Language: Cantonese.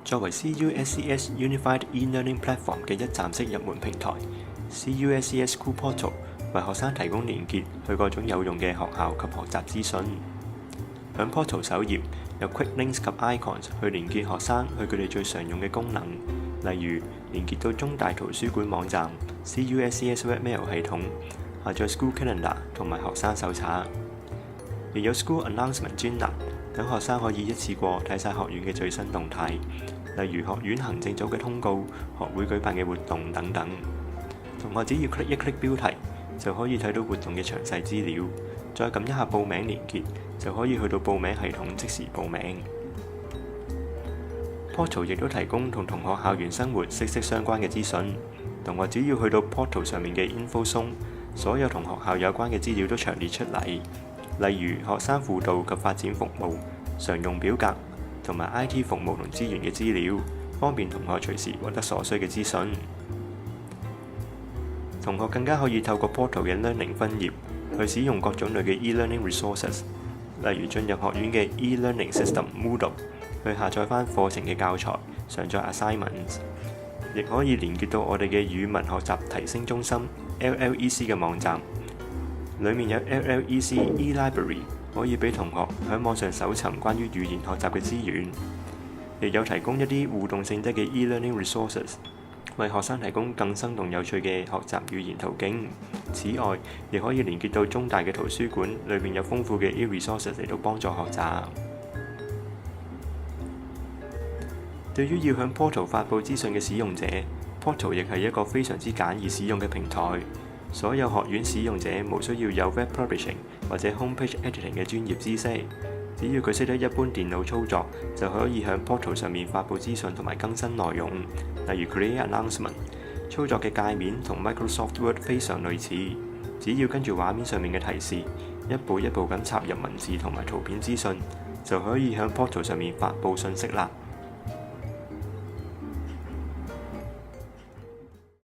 作為 CUSCS Unified E-Learning Platform 嘅一站式入門平台 ，CUSCS School Portal 為學生提供連結去各種有用嘅學校及學習資訊。響 Portal 首頁有 Quick Links 及 Icons 去連結學生去佢哋最常用嘅功能，例如連結到中大圖書館網站、CUSCS Webmail 系統、下載 School Calendar 同埋學生手冊。亦有 School Announcement 專欄，等學生可以一次過睇晒學院嘅最新動態，例如學院行政組嘅通告、學會舉辦嘅活動等等。同學只要 click 一 click 標題，就可以睇到活動嘅詳細資料，再撳一下報名連結，就可以去到報名系統即時報名。Portal 亦都提供同學校園生活息息相關嘅資訊，同學只要去到 Portal 上面嘅 Info Zone，所有同學校有關嘅資料都詳列出嚟。例如學生輔導及發展服務、常用表格同埋 IT 服務同資源嘅資料，方便同學隨時獲得所需嘅資訊。同學更加可以透過 Portal 嘅 Learning 分頁去使用各種類嘅 e-learning resources， 例如進入學院嘅 e-learning system Moodle 去下載返課程嘅教材、上載 assignments， 亦可以連結到我哋嘅語文學習提升中心 LLEC 嘅網站。裡面有 LLEC eLibrary， 可以俾同學喺網上搜尋關於語言學習嘅資源，亦有提供一啲互動性質嘅 e-learning resources， 為學生提供更生動有趣嘅學習語言途徑。此外，亦可以連結到中大嘅圖書館，裏面有豐富嘅 e-resources 嚟到幫助學習。對於要向 Portal 發布資訊嘅使用者， Portal 亦係一個非常之簡易使用嘅平台。所有學院使用者無需要有 Web Publishing 或者 Homepage Editing 嘅專業知識，只要佢識得一般電腦操作，就可以向 Portal 上面發布資訊同埋更新內容。例如 Create Announcement， 操作嘅界面同 Microsoft Word 非常類似，只要跟住畫面上面嘅提示，一步一步咁插入文字同埋圖片資訊，就可以向 Portal 上面發布信息啦。